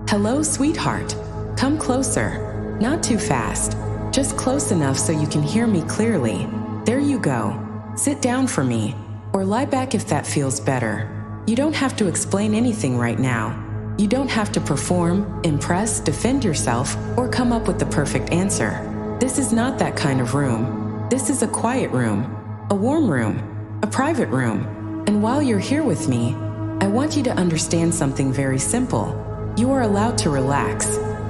Hello, sweetheart. Come closer. Not too fast. Just close enough so you can hear me clearly. There you go. Sit down for me. Or lie back if that feels better. You don't have to explain anything right now. You don't have to perform, impress, defend yourself, or come up with the perfect answer. This is not that kind of room. This is a quiet room, a warm room, a private room. And while you're here with me, I want you to understand something very simple. You are allowed to relax.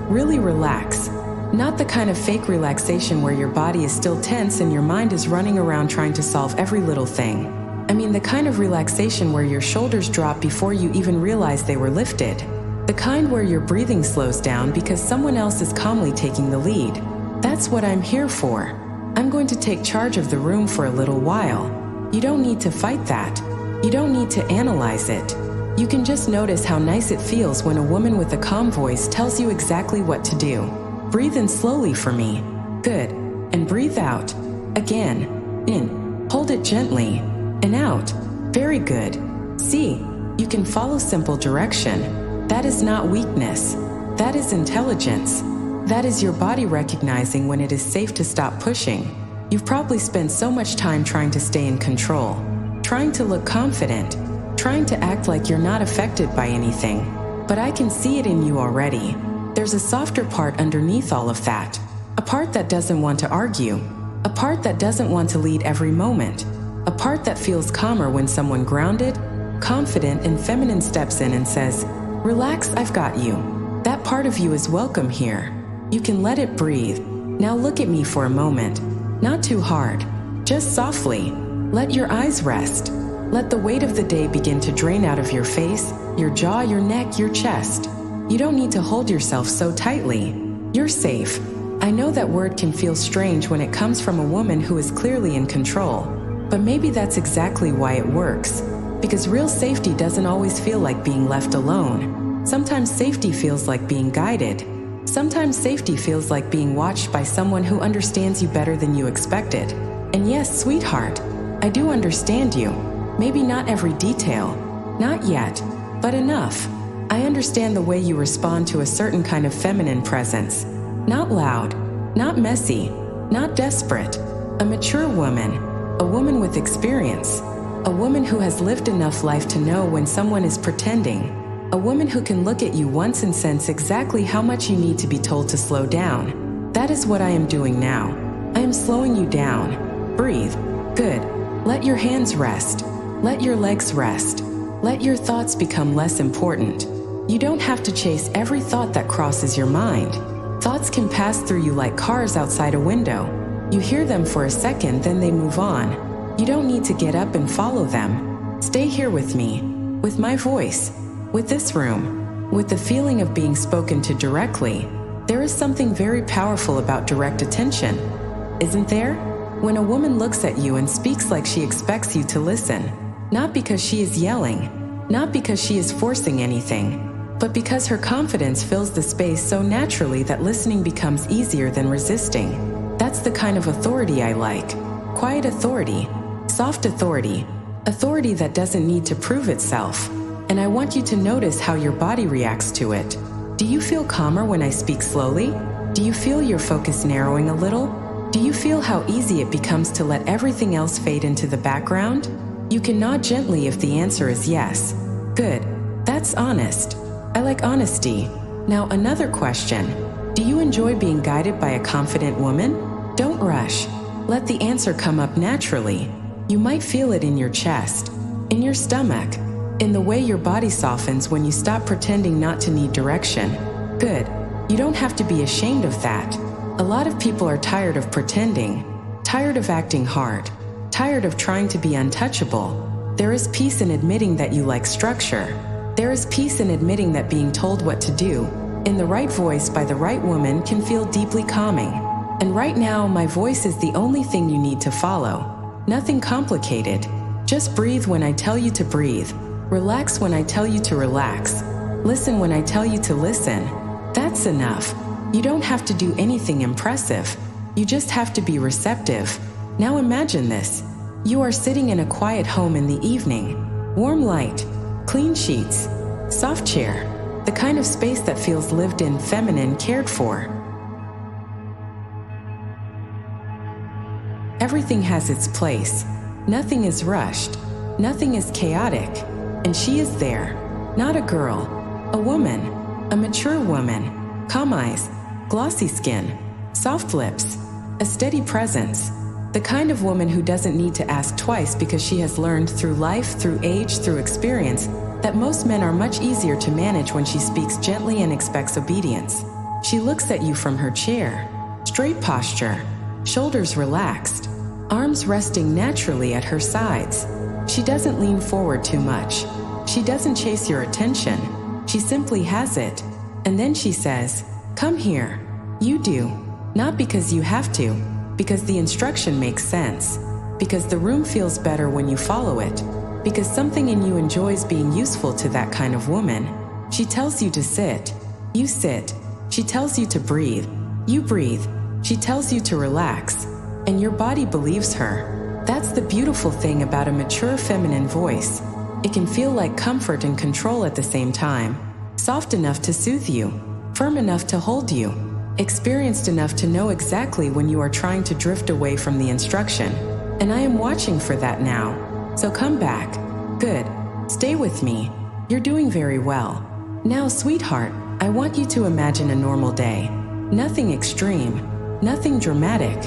Really relax. Not the kind of fake relaxation where your body is still tense and your mind is running around trying to solve every little thing. I mean the kind of relaxation where your shoulders drop before you even realize they were lifted. The kind where your breathing slows down because someone else is calmly taking the lead. That's what I'm here for. I'm going to take charge of the room for a little while. You don't need to fight that. You don't need to analyze it. You can just notice how nice it feels when a woman with a calm voice tells you exactly what to do. Breathe in slowly for me. Good. And breathe out. Again. In. Hold it gently. And out. Very good. See, you can follow simple direction. That is not weakness. That is intelligence. That is your body recognizing when it is safe to stop pushing. You've probably spent so much time trying to stay in control, trying to look confident, trying to act like you're not affected by anything. But I can see it in you already. There's a softer part underneath all of that. A part that doesn't want to argue. A part that doesn't want to lead every moment. A part that feels calmer when someone grounded, confident, and feminine steps in and says, "Relax, I've got you." That part of you is welcome here. You can let it breathe. Now look at me for a moment. Not too hard. Just softly. Let your eyes rest. Let the weight of the day begin to drain out of your face, your jaw, your neck, your chest. You don't need to hold yourself so tightly. You're safe. I know that word can feel strange when it comes from a woman who is clearly in control. But maybe that's exactly why it works. Because real safety doesn't always feel like being left alone. Sometimes safety feels like being guided. Sometimes safety feels like being watched by someone who understands you better than you expected. And yes, sweetheart, I do understand you. Maybe not every detail. Not yet, but enough. I understand the way you respond to a certain kind of feminine presence. Not loud, not messy, not desperate. A mature woman, a woman with experience, a woman who has lived enough life to know when someone is pretending. A woman who can look at you once and sense exactly how much you need to be told to slow down. That is what I am doing now. I am slowing you down. Breathe. Good. Let your hands rest. Let your legs rest. Let your thoughts become less important. You don't have to chase every thought that crosses your mind. Thoughts can pass through you like cars outside a window. You hear them for a second, then they move on. You don't need to get up and follow them. Stay here with me, with my voice. With this room, with the feeling of being spoken to directly. There is something very powerful about direct attention, isn't there? When a woman looks at you and speaks like she expects you to listen, not because she is yelling, not because she is forcing anything, but because her confidence fills the space so naturally that listening becomes easier than resisting. That's the kind of authority I like. Quiet authority, soft authority, authority that doesn't need to prove itself. And I want you to notice how your body reacts to it. Do you feel calmer when I speak slowly? Do you feel your focus narrowing a little? Do you feel how easy it becomes to let everything else fade into the background? You can nod gently if the answer is yes. Good. That's honest. I like honesty. Now another question. Do you enjoy being guided by a confident woman? Don't rush. Let the answer come up naturally. You might feel it in your chest, in your stomach, in the way your body softens when you stop pretending not to need direction. Good. You don't have to be ashamed of that. A lot of people are tired of pretending, tired of acting hard, tired of trying to be untouchable. There is peace in admitting that you like structure. There is peace in admitting that being told what to do, in the right voice by the right woman, can feel deeply calming. And right now, my voice is the only thing you need to follow. Nothing complicated. Just breathe when I tell you to breathe. Relax when I tell you to relax. Listen when I tell you to listen. That's enough. You don't have to do anything impressive. You just have to be receptive. Now imagine this. You are sitting in a quiet home in the evening. Warm light, clean sheets, soft chair. the kind of space that feels lived in, feminine, cared for. Everything has its place. Nothing is rushed. Nothing is chaotic. And she is there. Not a girl. A woman. A mature woman. Calm eyes. Glossy skin. Soft lips. A steady presence. The kind of woman who doesn't need to ask twice because she has learned through life, through age, through experience, that most men are much easier to manage when she speaks gently and expects obedience. She looks at you from her chair. Straight posture. Shoulders relaxed. Arms resting naturally at her sides. She doesn't lean forward too much. She doesn't chase your attention. She simply has it. And then she says, "Come here." You do. Not because you have to, because the instruction makes sense, because the room feels better when you follow it, because something in you enjoys being useful to that kind of woman. She tells you to sit. You sit. She tells you to breathe. You breathe. She tells you to relax. And your body believes her. That's the beautiful thing about a mature feminine voice. It can feel like comfort and control at the same time. Soft enough to soothe you. Firm enough to hold you. Experienced enough to know exactly when you are trying to drift away from the instruction. And I am watching for that now. So come back. Good. Stay with me. You're doing very well. Now, sweetheart, I want you to imagine a normal day. Nothing extreme. Nothing dramatic.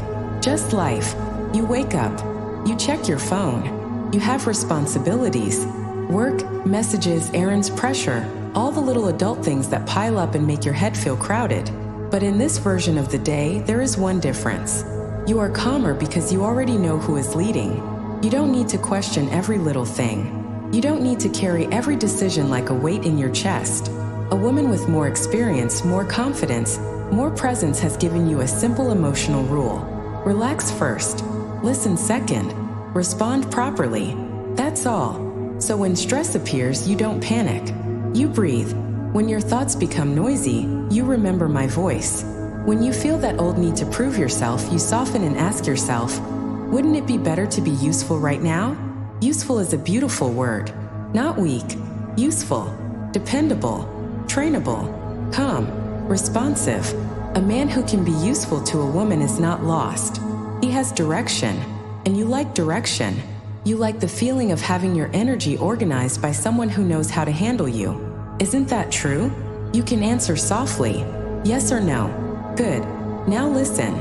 Just life. You wake up. You check your phone. You have responsibilities. Work, messages, errands, pressure. All the little adult things that pile up and make your head feel crowded. But in this version of the day, there is one difference. You are calmer because you already know who is leading. You don't need to question every little thing. You don't need to carry every decision like a weight in your chest. A woman with more experience, more confidence, more presence has given you a simple emotional rule. Relax first. Listen second. Respond properly. That's all. So when stress appears, you don't panic. You breathe. When your thoughts become noisy, you remember my voice. When you feel that old need to prove yourself, you soften and ask yourself, wouldn't it be better to be useful right now? Useful is a beautiful word. Not weak. Useful. Dependable. Trainable. Calm. Responsive. A man who can be useful to a woman is not lost. He has direction. And you like direction. You like the feeling of having your energy organized by someone who knows how to handle you. Isn't that true? You can answer softly, yes or no. Good. Now listen.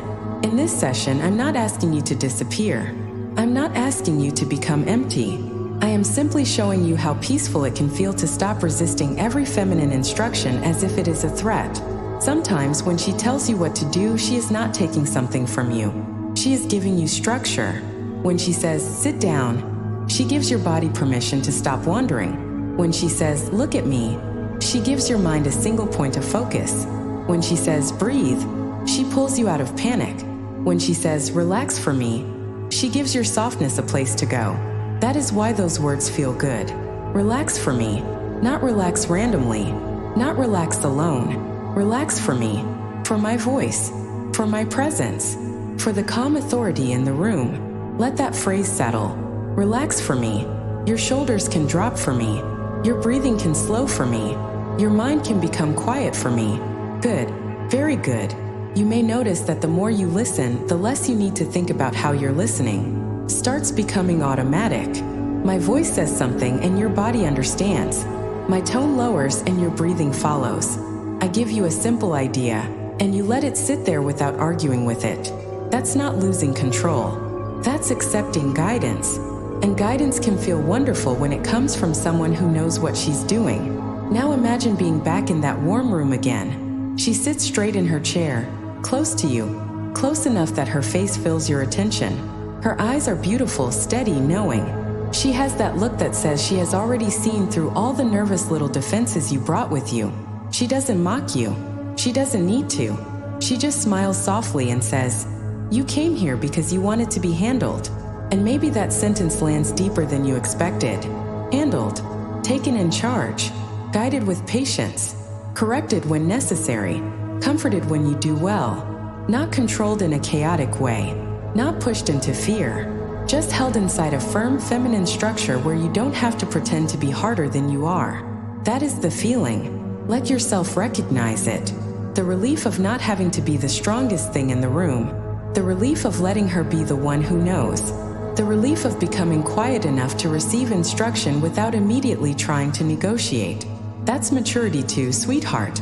In this session, I'm not asking you to disappear. I'm not asking you to become empty. I am simply showing you how peaceful it can feel to stop resisting every feminine instruction as if it is a threat. Sometimes when she tells you what to do, she is not taking something from you. She is giving you structure. When she says, sit down, she gives your body permission to stop wandering. When she says, look at me, she gives your mind a single point of focus. When she says, breathe, she pulls you out of panic. When she says, relax for me, she gives your softness a place to go. That is why those words feel good. Relax for me, not relax randomly, not relax alone. Relax for me, for my voice, for my presence, for the calm authority in the room. Let that phrase settle. Relax for me. Your shoulders can drop for me. Your breathing can slow for me. Your mind can become quiet for me. Good. Very good. You may notice that the more you listen, the less you need to think about how you're listening. Starts becoming automatic. My voice says something and your body understands. My tone lowers and your breathing follows. I give you a simple idea, and you let it sit there without arguing with it. That's not losing control. That's accepting guidance. And guidance can feel wonderful when it comes from someone who knows what she's doing. Now imagine being back in that warm room again. She sits straight in her chair, close to you, close enough that her face fills your attention. Her eyes are beautiful, steady, knowing. She has that look that says she has already seen through all the nervous little defenses you brought with you. She doesn't mock you. She doesn't need to. She just smiles softly and says, you came here because you wanted to be handled. And maybe that sentence lands deeper than you expected. Handled, taken in charge, guided with patience, corrected when necessary, comforted when you do well, not controlled in a chaotic way, not pushed into fear, just held inside a firm feminine structure where you don't have to pretend to be harder than you are. That is the feeling. Let yourself recognize it. The relief of not having to be the strongest thing in the room. The relief of letting her be the one who knows. The relief of becoming quiet enough to receive instruction without immediately trying to negotiate. That's maturity too, sweetheart.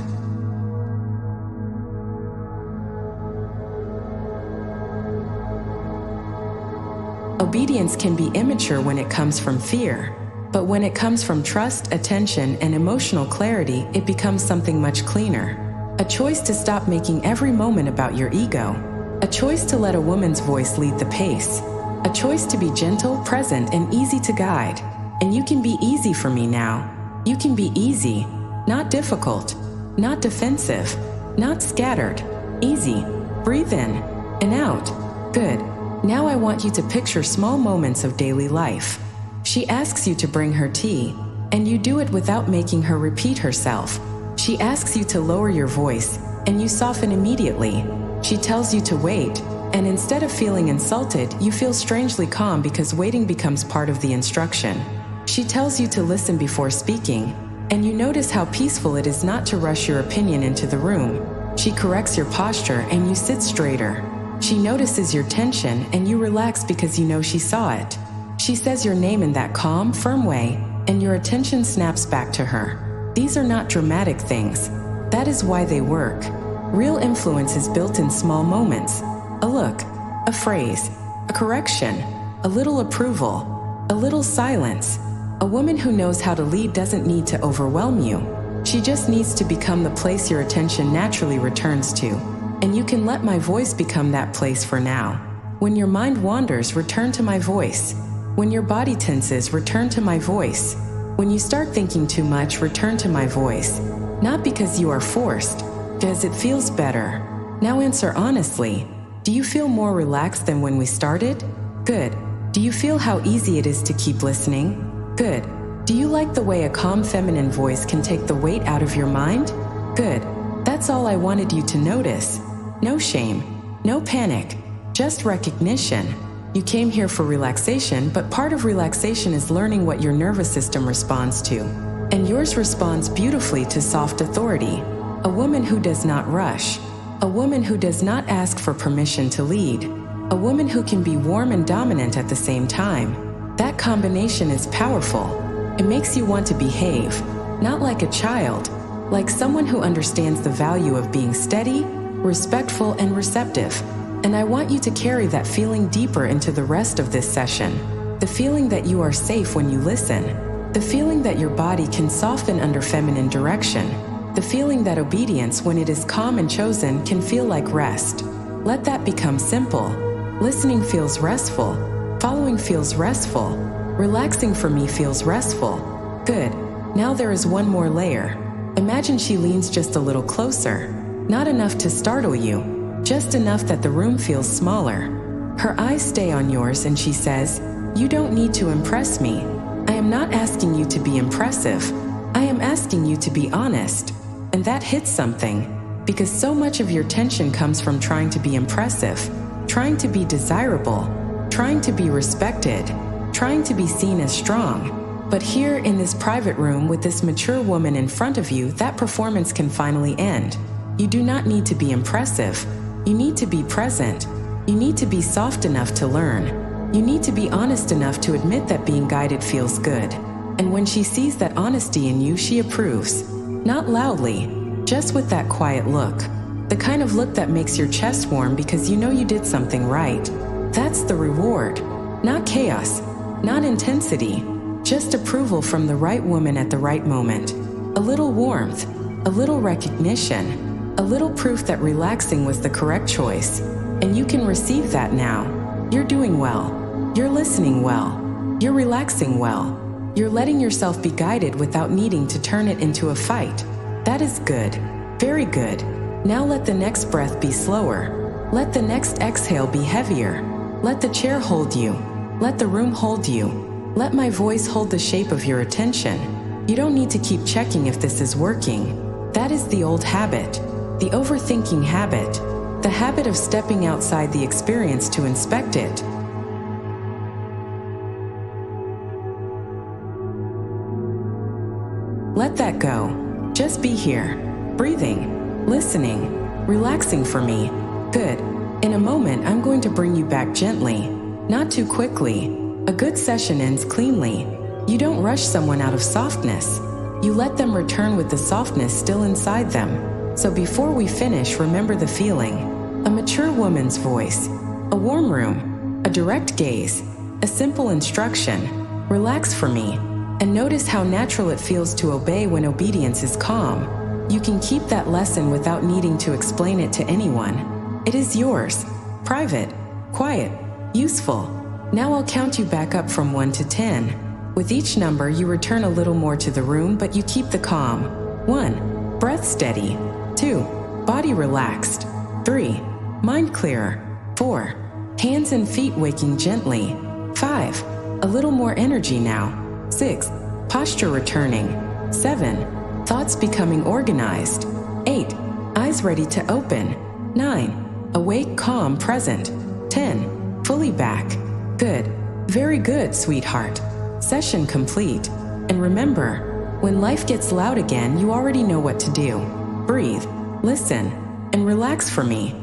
Obedience can be immature when it comes from fear, but when it comes from trust, attention, and emotional clarity, it becomes something much cleaner. A choice to stop making every moment about your ego. A choice to let a woman's voice lead the pace. A choice to be gentle, present, and easy to guide. And you can be easy for me now. You can be easy, not difficult, not defensive, not scattered. Easy. Breathe in and out. Good. Now I want you to picture small moments of daily life. She asks you to bring her tea, and you do it without making her repeat herself. She asks you to lower your voice, and you soften immediately. She tells you to wait, and instead of feeling insulted, you feel strangely calm because waiting becomes part of the instruction. She tells you to listen before speaking, and you notice how peaceful it is not to rush your opinion into the room. She corrects your posture, and you sit straighter. She notices your tension, and you relax because you know she saw it. She says your name in that calm, firm way, and your attention snaps back to her. These are not dramatic things. That is why they work. Real influence is built in small moments. A look, a phrase, a correction, a little approval, a little silence. A woman who knows how to lead doesn't need to overwhelm you. She just needs to become the place your attention naturally returns to. And you can let my voice become that place for now. When your mind wanders, return to my voice. When your body tenses, return to my voice. When you start thinking too much, return to my voice. Not because you are forced, because it feels better. Now answer honestly. Do you feel more relaxed than when we started? Good. Do you feel how easy it is to keep listening? Good. Do you like the way a calm feminine voice can take the weight out of your mind? Good. That's all I wanted you to notice. No shame, no panic, just recognition. You came here for relaxation, but part of relaxation is learning what your nervous system responds to. And yours responds beautifully to soft authority. A woman who does not rush. A woman who does not ask for permission to lead. A woman who can be warm and dominant at the same time. That combination is powerful. It makes you want to behave, not like a child, like someone who understands the value of being steady, respectful, and receptive. And I want you to carry that feeling deeper into the rest of this session. The feeling that you are safe when you listen. The feeling that your body can soften under feminine direction. The feeling that obedience, when it is calm and chosen, can feel like rest. Let that become simple. Listening feels restful. Following feels restful. Relaxing for me feels restful. Good. Now there is one more layer. Imagine she leans just a little closer. Not enough to startle you, just enough that the room feels smaller. Her eyes stay on yours and she says, "You don't need to impress me. I am not asking you to be impressive. I am asking you to be honest." And that hits something, because so much of your tension comes from trying to be impressive, trying to be desirable, trying to be respected, trying to be seen as strong. But here in this private room with this mature woman in front of you, that performance can finally end. You do not need to be impressive. You need to be present. You need to be soft enough to learn. You need to be honest enough to admit that being guided feels good. And when she sees that honesty in you, she approves. Not loudly, just with that quiet look. The kind of look that makes your chest warm because you know you did something right. That's the reward. Not chaos, not intensity, just approval from the right woman at the right moment. A little warmth, a little recognition, a little proof that relaxing was the correct choice. And you can receive that now. You're doing well. You're listening well. You're relaxing well. You're letting yourself be guided without needing to turn it into a fight. That is good. Very good. Now let the next breath be slower. Let the next exhale be heavier. Let the chair hold you. Let the room hold you. Let my voice hold the shape of your attention. You don't need to keep checking if this is working. That is the old habit. The overthinking habit. The habit of stepping outside the experience to inspect it. Let that go. Just be here, breathing, listening, relaxing for me. Good. In a moment, I'm going to bring you back gently, not too quickly. A good session ends cleanly. You don't rush someone out of softness. You let them return with the softness still inside them. So before we finish, remember the feeling. A mature woman's voice, a warm room, a direct gaze, a simple instruction. Relax for me, and notice how natural it feels to obey when obedience is calm. You can keep that lesson without needing to explain it to anyone. It is yours, private, quiet, useful. Now I'll count you back up from 1 to 10. With each number, you return a little more to the room, but you keep the calm. 1. Breath steady. 2. Body relaxed. 3. Mind clearer. 4. Hands and feet waking gently. 5. A little more energy now. 6. Posture returning. 7. Thoughts becoming organized. 8. Eyes ready to open. 9. Awake, calm, present. 10. Fully back. Good. Very good, sweetheart. Session complete. And remember, when life gets loud again, you already know what to do. Breathe, listen, and relax for me.